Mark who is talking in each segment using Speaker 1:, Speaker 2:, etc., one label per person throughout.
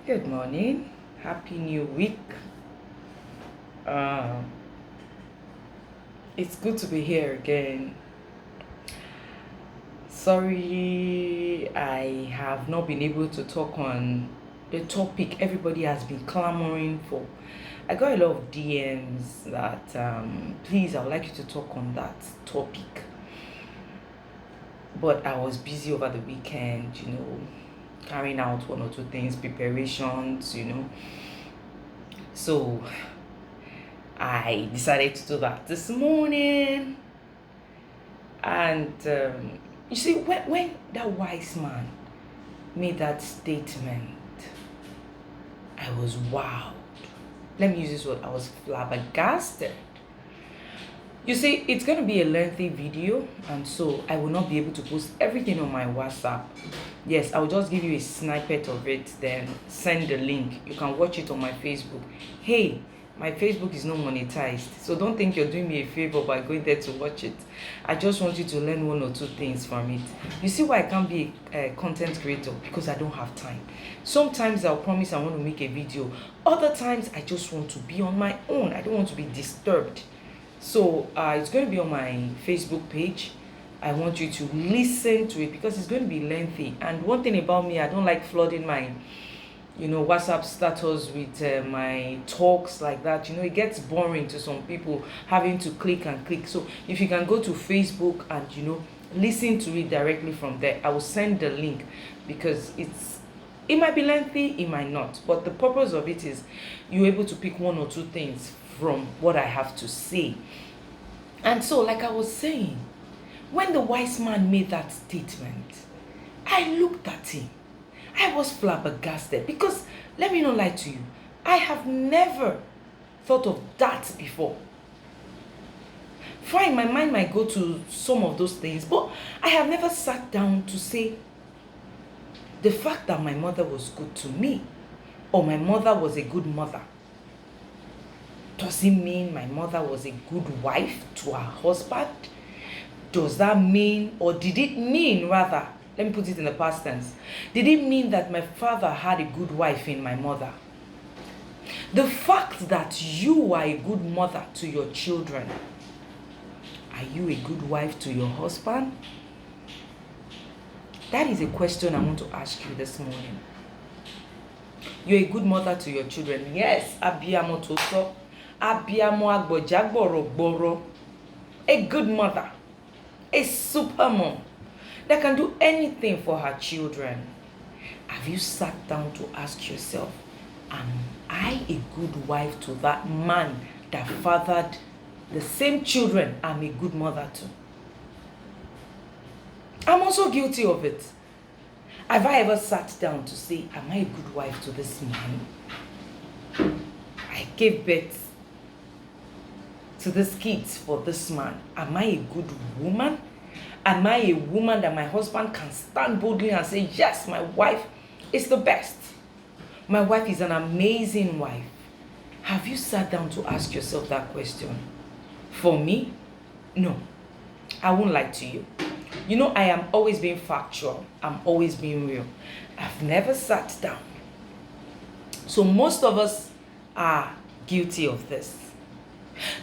Speaker 1: Good morning. Happy New Week. Uh, it's good to be here again. Sorry, I have not been able to talk on the topic everybody has been clamoring for. I got a lot of DMs that please, I would like you to talk on that topic. But I was busy over the weekend, carrying out one or two things, preparations, So I decided to do that this morning. And you see, when that wise man made that statement, I was wowed. Let me use this word. I was flabbergasted. You see, it's going to be a lengthy video, and so I will not be able to post everything on my WhatsApp. Yes, I will just give you a snippet of it, then send the link. You can watch it on my Facebook. Hey, my Facebook is not monetized, so don't think you're doing me a favor by going there to watch it. I just want you to learn one or two things from it. You see why I can't be a content creator? Because I don't have time. Sometimes I'll promise I want to make a video. Other times I just want to be on my own. I don't want to be disturbed. So it's going to be on my Facebook page. I want you to listen to it because it's going to be lengthy. And one thing about me, I don't like flooding my WhatsApp status with my talks like that. It gets boring to some people having to click and click. So if you can go to Facebook and listen to it directly from there, I will send the link because it might be lengthy, it might not, but the purpose of it is you're able to pick one or two things from what I have to say. And so, like I was saying, when the wise man made that statement, I looked at him. I was flabbergasted because, let me not lie to you, I have never thought of that before. Fine, my mind might go to some of those things, but I have never sat down to say the fact that my mother was good to me or my mother was a good mother. Does it mean my mother was a good wife to her husband? Does that mean, or did it mean rather, let me put it in the past tense, did it mean that my father had a good wife in my mother? The fact that you are a good mother to your children, are you a good wife to your husband? That is a question I want to ask you this morning. You're a good mother to your children. Yes, abiyamo toto, abiyamo agbojagboro, a good mother, a super mom that can do anything for her children. Have you sat down to ask yourself, am I a good wife to that man that fathered the same children I'm a good mother to? I'm also guilty of it. Have I ever sat down to say, am I a good wife to this man? I gave birth to these kids for this man. Am I a good woman? Am I a woman that my husband can stand boldly and say, yes, my wife is the best. My wife is an amazing wife. Have you sat down to ask yourself that question? For me, no. I won't lie to you. I am always being factual. I'm always being real. I've never sat down. So most of us are guilty of this.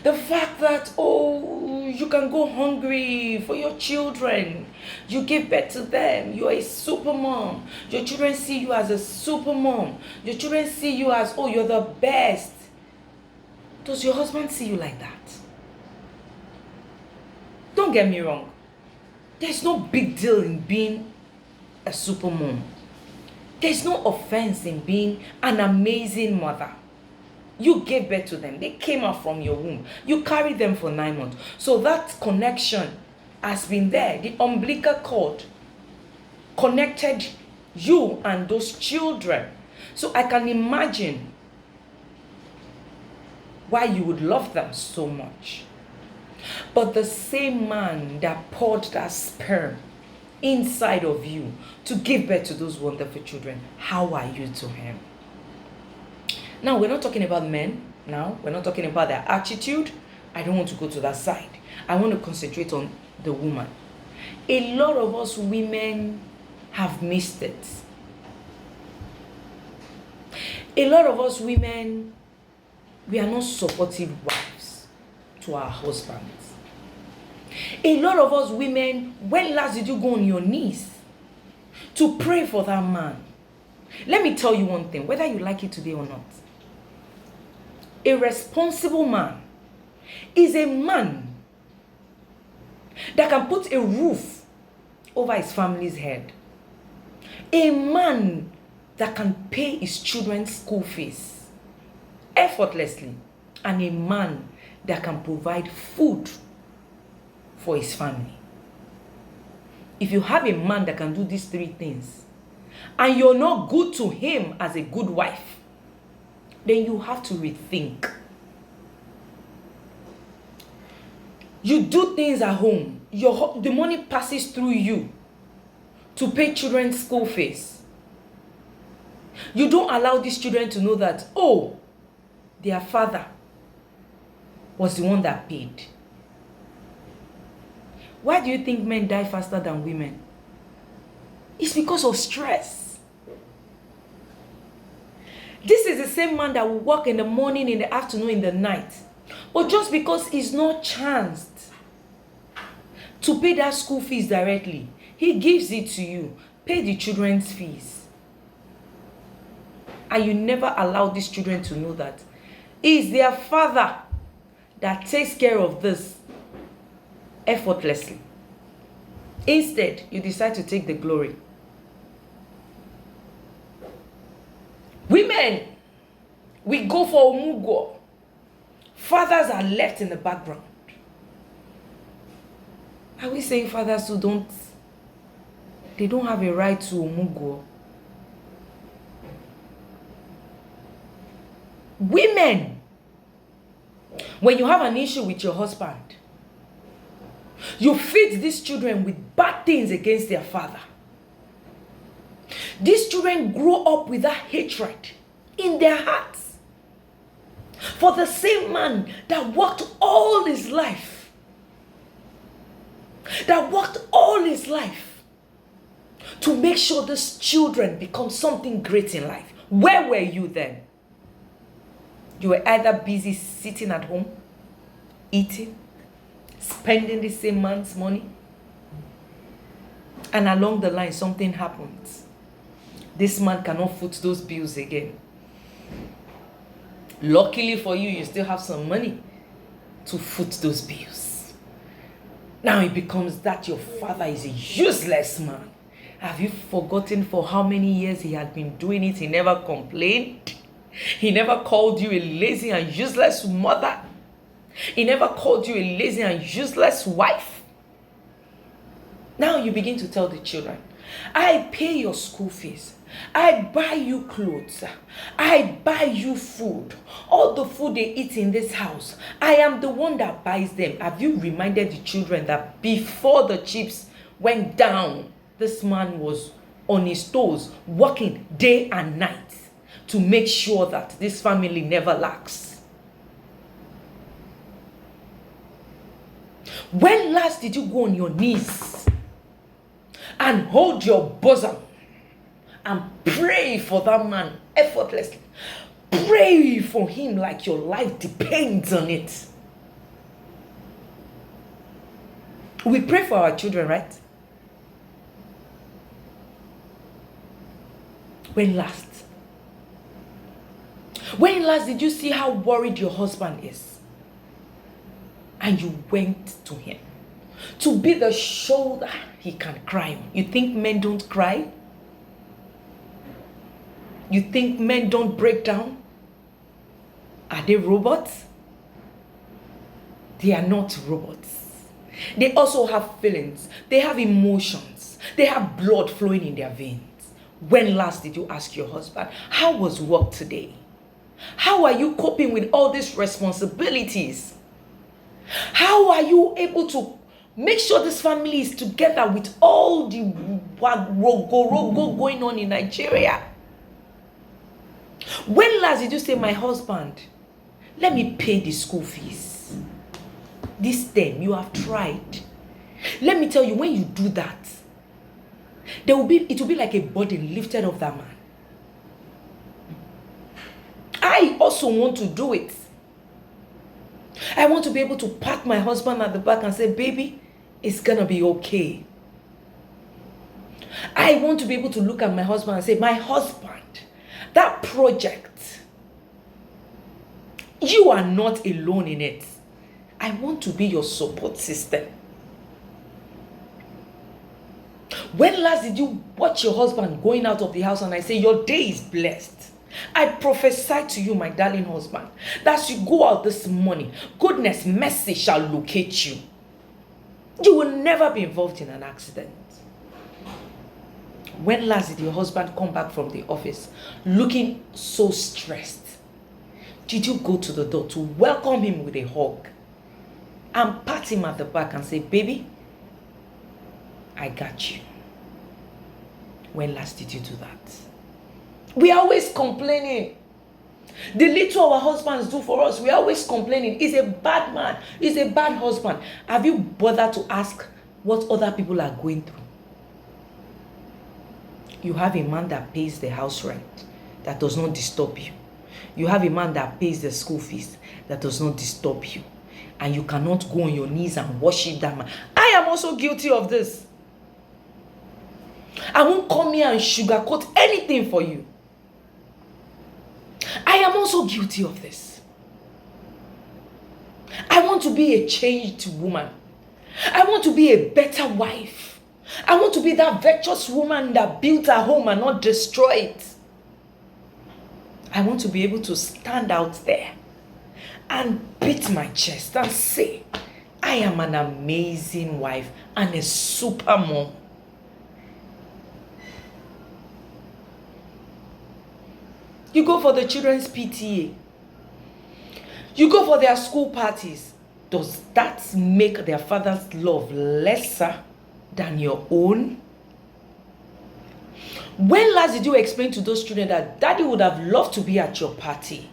Speaker 1: The fact that, you can go hungry for your children. You give birth to them. You're a super mom. Your children see you as a super mom. Your children see you as, you're the best. Does your husband see you like that? Don't get me wrong. There's no big deal in being a super mom. There's no offense in being an amazing mother. You gave birth to them. They came out from your womb. You carried them for 9 months. So that connection has been there. The umbilical cord connected you and those children. So I can imagine why you would love them so much. But the same man that poured that sperm inside of you to give birth to those wonderful children, how are you to him? Now, we're not talking about men now. We're not talking about their attitude. I don't want to go to that side. I want to concentrate on the woman. A lot of us women have missed it. A lot of us women, we are not supportive wives to our husbands. A lot of us women, when last did you go on your knees to pray for that man? Let me tell you one thing, whether you like it today or not. A responsible man is a man that can put a roof over his family's head. A man that can pay his children's school fees effortlessly. And a man that can provide food for his family. If you have a man that can do these three things, and you're not good to him as a good wife, then you have to rethink. You do things at home. The money passes through you to pay children's school fees. You don't allow these children to know that, oh, their father was the one that paid. Why do you think men die faster than women? It's because of stress. This is the same man that will work in the morning, in the afternoon, in the night. But just because he's not chanced to pay that school fees directly, he gives it to you. Pay the children's fees. And you never allow these children to know that it's their father that takes care of this effortlessly. Instead, you decide to take the glory. Women, we go for omugo. Fathers are left in the background. Are we saying fathers who don't have a right to omugo? Women, when you have an issue with your husband, you feed these children with bad things against their father. These children grow up with that hatred in their hearts for the same man that worked all his life. To make sure these children become something great in life. Where were you then? You were either busy sitting at home, eating, spending the same man's money, and along the line something happens. This man cannot foot those bills again. Luckily for you, you still have some money to foot those bills. Now it becomes that your father is a useless man. Have you forgotten for how many years he had been doing it? He never complained. He never called you a lazy and useless mother. He never called you a lazy and useless wife. Now you begin to tell the children, I pay your school fees. I buy you clothes. I buy you food. All the food they eat in this house, I am the one that buys them. Have you reminded the children that before the chips went down, this man was on his toes, working day and night to make sure that this family never lacks? When last did you go on your knees and hold your bosom and pray for that man effortlessly? Pray for him like your life depends on it. We pray for our children, right? When last? When last did you see how worried your husband is? And you went to him to be the shoulder he can cry on. You think men don't cry? You think men don't break down? Are they robots? They are not robots. They also have feelings. They have emotions. They have blood flowing in their veins. When last did you ask your husband, how was work today? How are you coping with all these responsibilities? How are you able to make sure this family is together with all the rogo going on in Nigeria? When last did you say, my husband, let me pay the school fees? This term, you have tried. Let me tell you, when you do that, it will be like a burden lifted off that man. I also want to do it. I want to be able to pat my husband at the back and say, baby, it's gonna be okay. I want to be able to look at my husband and say, my husband, that project, you are not alone in it. I want to be your support system. When last did you watch your husband going out of the house and I say, your day is blessed? I prophesy to you, my darling husband, that as you go out this morning, goodness, mercy shall locate you. You will never be involved in an accident. When last did your husband come back from the office looking so stressed? Did you go to the door to welcome him with a hug and pat him at the back and say, baby, I got you? When last did you do that? We are always complaining. The little our husbands do for us, we are always complaining. He's a bad man. He's a bad husband. Have you bothered to ask what other people are going through? You have a man that pays the house rent, that does not disturb you. You have a man that pays the school fees, that does not disturb you. And you cannot go on your knees and worship that man. I am also guilty of this. I won't come here and sugarcoat anything for you. I am also guilty of this. I want to be a changed woman. I want to be a better wife. I want to be that virtuous woman that built her home and not destroy it. I want to be able to stand out there and beat my chest and say, I am an amazing wife and a super mom. You go for the children's PTA. You go for their school parties. Does that make their father's love lesser than your own? When last did you explain to those children that daddy would have loved to be at your party?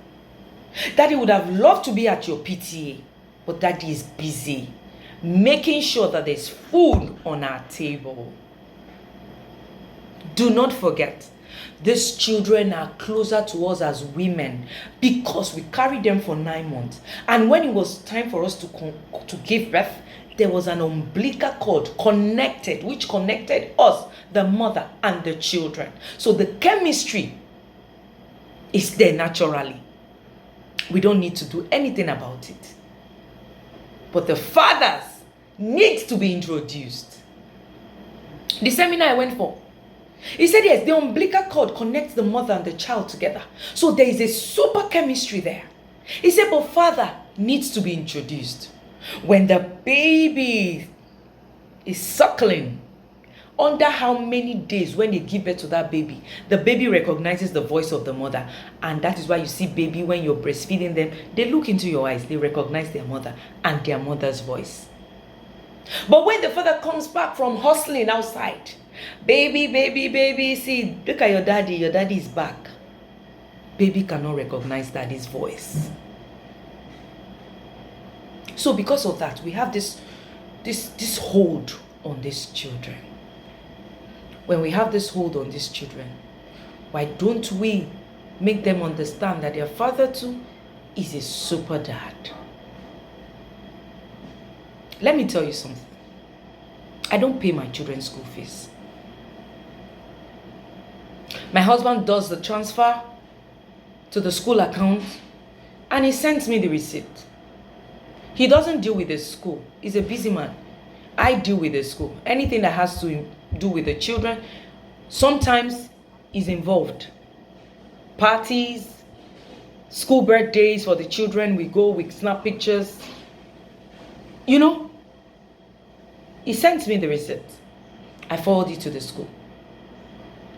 Speaker 1: Daddy would have loved to be at your PTA, but daddy is busy making sure that there's food on our table. Do not forget, these children are closer to us as women because we carried them for 9 months. And when it was time for us to give birth, there was an umbilical cord connected, which connected us, the mother and the children. So the chemistry is there naturally. We don't need to do anything about it. But the fathers need to be introduced. The seminar I went for, he said, yes, the umbilical cord connects the mother and the child together. So there is a super chemistry there. He said, but father needs to be introduced. When the baby is suckling, under how many days when they give birth to that baby, the baby recognizes the voice of the mother. And that is why you see baby, when you're breastfeeding them, they look into your eyes, they recognize their mother and their mother's voice. But when the father comes back from hustling outside, baby, baby, baby, see, look at your daddy is back. Baby cannot recognize daddy's voice. So because of that, we have this hold on these children. When we have this hold on these children, why don't we make them understand that their father too is a super dad? Let me tell you something. I don't pay my children's school fees. My husband does the transfer to the school account and he sends me the receipt. He doesn't deal with the school. He's a busy man. I deal with the school. Anything that has to do with the children, sometimes is involved. Parties, school birthdays for the children, we go, we snap pictures. You know, he sends me the receipt. I forward it to the school.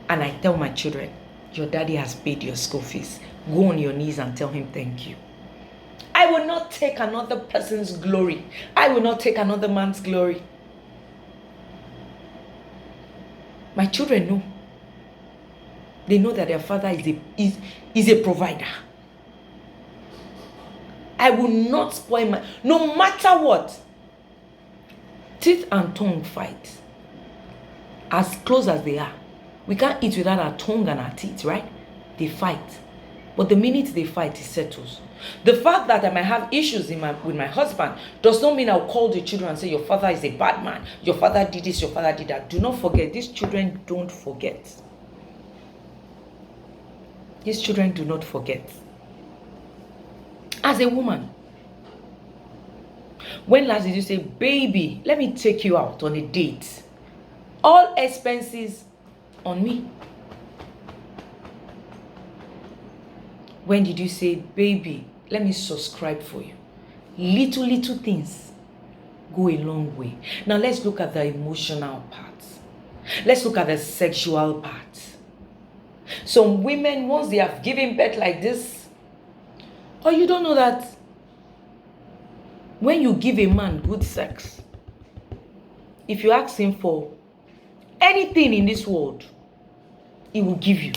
Speaker 1: And I tell my children, your daddy has paid your school fees. Go on your knees and tell him thank you. I will not take another person's glory. I will not take another man's glory. My children know. They know that their father is a provider. I will not spoil no matter what. Teeth and tongue fight. As close as they are. We can't eat without our tongue and our teeth, right? They fight. But the minute they fight, it settles. The fact that I might have issues with my husband does not mean I'll call the children and say, your father is a bad man. Your father did this, your father did that. Do not forget. These children don't forget. These children do not forget. As a woman, when last did you say, baby, let me take you out on a date? All expenses on me. When did you say, baby, let me subscribe for you? Little things go a long way. Now let's look at the emotional part. Let's look at the sexual part. Some women, once they have given birth like this, or you don't know that when you give a man good sex, if you ask him for anything in this world, he will give you.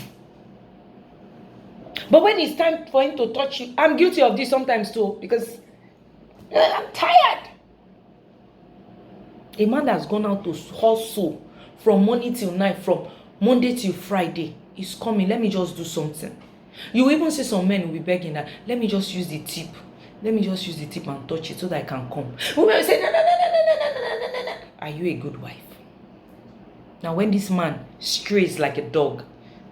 Speaker 1: But when it's time for him to touch you, I'm guilty of this sometimes too, because I'm tired. A man that's gone out to hustle from morning till night, from Monday till Friday, is coming. Let me just do something. You even see some men will be begging that, let me just use the tip. Let me just use the tip and touch it so that I can come. Women will say, no. Are you a good wife? Now when this man strays like a dog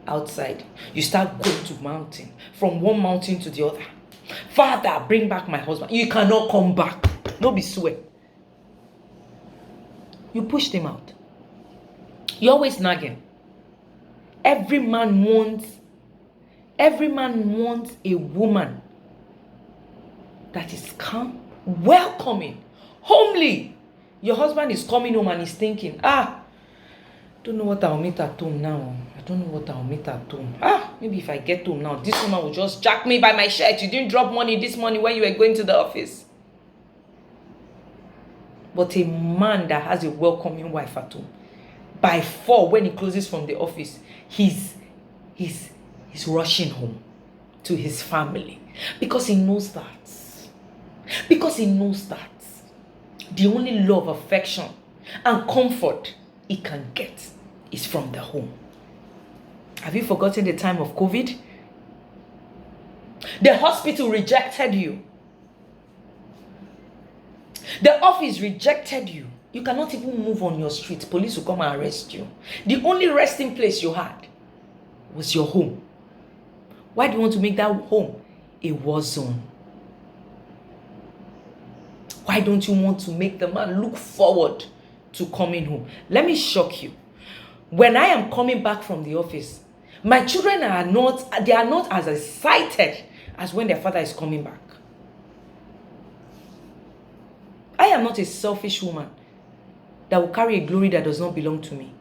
Speaker 1: outside, you start going to mountain, from one mountain to the other. Father, bring back my husband. You cannot come back. No be swear. You pushed him out. You're always nagging. Every man wants a woman that is calm, welcoming, homely. Your husband is coming home and he's thinking, don't know what I'll meet at home now. I don't know what I'll meet at home. Maybe if I get home now, this woman will just jack me by my shirt. You didn't drop money this morning when you were going to the office. But a man that has a welcoming wife at home, by 4 when he closes from the office, he's rushing home to his family because he knows that. Because he knows that the only love, affection, and comfort he can get is from the home. Have you forgotten the time of COVID? The hospital rejected you. The office rejected you. You cannot even move on your street. Police will come and arrest you. The only resting place you had was your home. Why do you want to make that home a war zone? Why don't you want to make the man look forward to coming home? Let me shock you. When I am coming back from the office, my children are not as excited as when their father is coming back. I am not a selfish woman that will carry a glory that does not belong to me.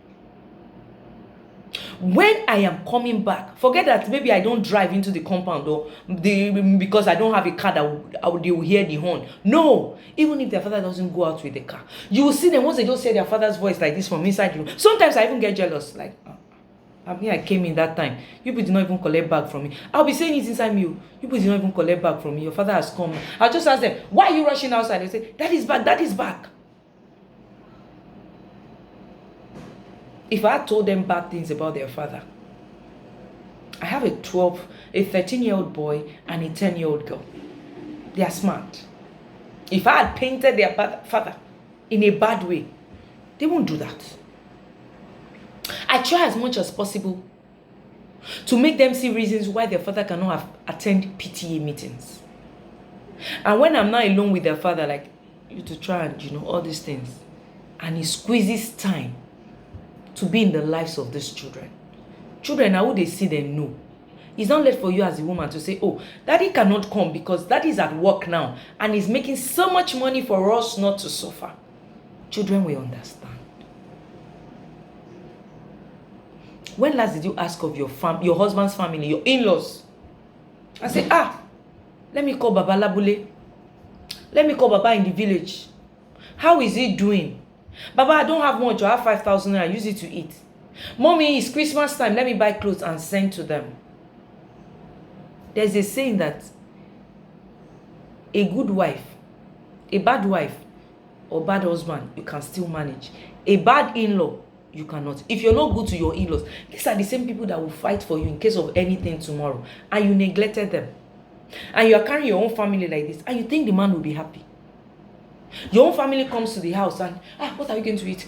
Speaker 1: When I am coming back, forget that maybe I don't drive into the compound or because I don't have a car that they will hear the horn. No, even if their father doesn't go out with the car, you will see them once they just hear their father's voice like this from inside the room. Sometimes I even get jealous, like, I came in that time. You people did not even collect bag from me. I'll be saying it inside me. You people did not even collect bag from me. Your father has come. I'll just ask them, why are you rushing outside? They say, that is back, that is back. If I had told them bad things about their father, I have a 13-year-old boy and a 10-year-old girl. They are smart. If I had painted their father in a bad way, they won't do that. I try as much as possible to make them see reasons why their father cannot attend PTA meetings. And when I'm not alone with their father, like, you to try and, all these things, and he squeezes time to be in the lives of these children. Children, how would they see them? No. It's not left for you as a woman to say, oh, daddy cannot come because daddy is at work now and he's making so much money for us not to suffer. Children will understand. When last did you ask of your husband's family, your in-laws? I say, let me call Baba Labule. Let me call Baba in the village. How is he doing? Baba, I don't have much. I have 5,000 and I use it to eat. Mommy, it's Christmas time. Let me buy clothes and send to them. There's a saying that a good wife, a bad wife, or bad husband, you can still manage. A bad in-law, you cannot. If you're not good to your in-laws, these are the same people that will fight for you in case of anything tomorrow, and you neglected them. And you are carrying your own family like this, and you think the man will be happy. Your own family comes to the house and, what are you going to eat?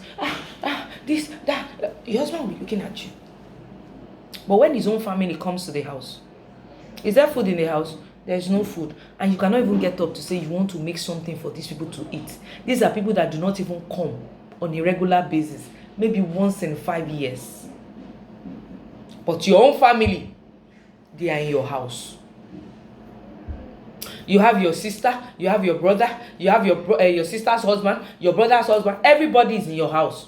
Speaker 1: This, that. Your husband will be looking at you. But when his own family comes to the house, is there food in the house? There's no food. And you cannot even get up to say you want to make something for these people to eat. These are people that do not even come on a regular basis, maybe once in 5 years. But your own family, they are in your house. You have your sister, you have your brother, you have your sister's husband, your brother's husband. Everybody is in your house.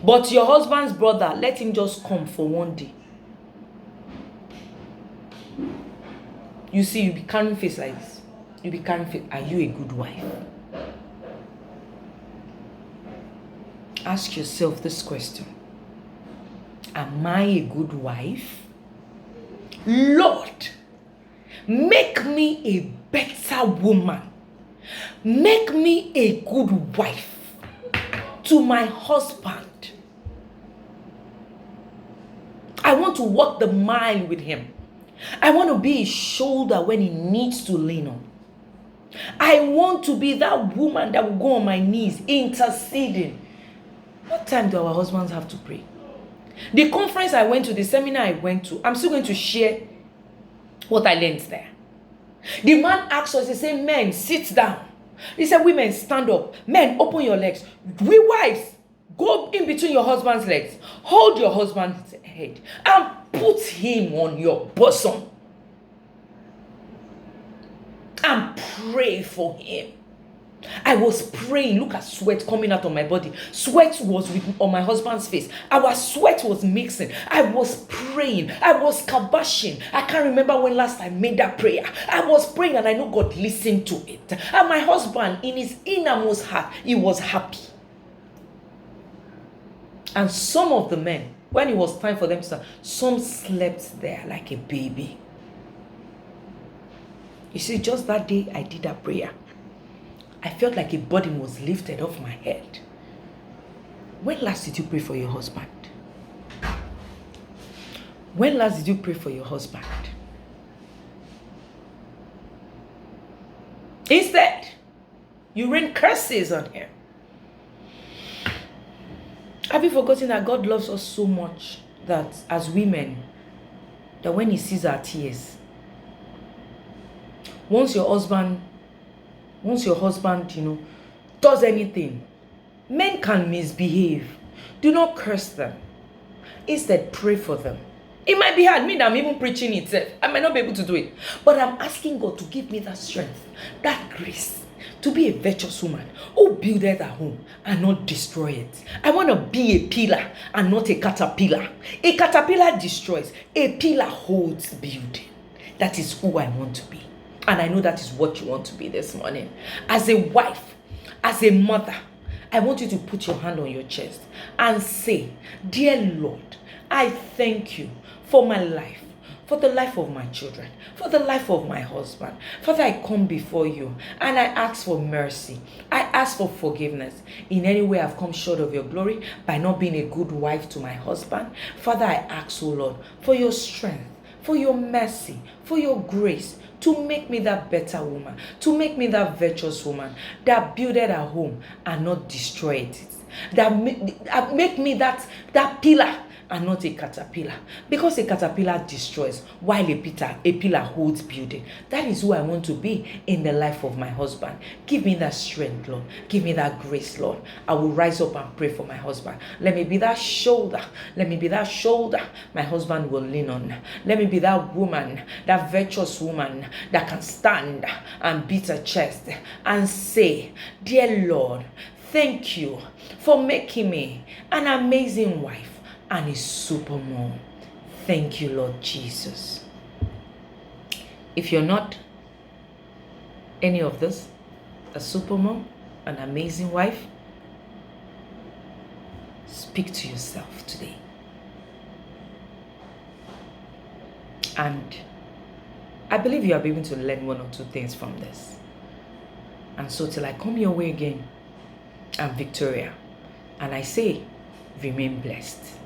Speaker 1: But your husband's brother, let him just come for one day. You see, you'll be carrying face like this. You'll be carrying face. Are you a good wife? Ask yourself this question. Am I a good wife? Lord, make me a better woman. Make me a good wife to my husband. I want to walk the mile with him. I want to be his shoulder when he needs to lean on. I want to be that woman that will go on my knees interceding. What time do our husbands have to pray? The conference I went to, the seminar I went to, I'm still going to share what I learned there. The man asked us, he said, men, sit down. He said, women, stand up. Men, open your legs. We wives, go in between your husband's legs. Hold your husband's head and put him on your bosom. And pray for him. I was praying. Look at sweat coming out of my body. Sweat was on my husband's face. Our sweat was mixing. I was praying. I was kabashing. I can't remember when last I made that prayer. I was praying and I know God listened to it. And my husband, in his innermost heart, he was happy. And some of the men, when it was time for them to start, some slept there like a baby. You see, just that day I did that prayer, I felt like a burden was lifted off my head. When last did you pray for your husband? When last did you pray for your husband? Instead, you rain curses on him. Have you forgotten that God loves us so much that as women, that when he sees our tears, once your husband, does anything, men can misbehave. Do not curse them. Instead, pray for them. It might be hard. Me, that I'm even preaching itself. I might not be able to do it. But I'm asking God to give me that strength, that grace, to be a virtuous woman who buildeth a home and not destroy it. I want to be a pillar and not a caterpillar. A caterpillar destroys. A pillar holds building. That is who I want to be. And I know that is what you want to be this morning. As a wife, as a mother, I want you to put your hand on your chest and say, dear Lord, I thank you for my life, for the life of my children, for the life of my husband. Father, I come before you and I ask for mercy. I ask for forgiveness in any way I've come short of your glory by not being a good wife to my husband. Father, I ask, oh Lord, for your strength, for your mercy, for your grace, to make me that better woman, to make me that virtuous woman that builded a home and not destroyed it, that make me that pillar and not a caterpillar, because a caterpillar destroys while a pillar holds building. That is who I want to be in the life of my husband. Give me that strength, Lord. Give me that grace, Lord. I will rise up and pray for my husband. Let me be that shoulder. Let me be that shoulder my husband will lean on. Let me be that woman, that virtuous woman that can stand and beat her chest and say, dear Lord, thank you for making me an amazing wife and a super mom. Thank you, Lord Jesus. If you're not any of this, a super mom, an amazing wife, speak to yourself today. And I believe you are able to learn one or two things from this. And so till I come your way again, I'm Victoria. And I say, Remain blessed.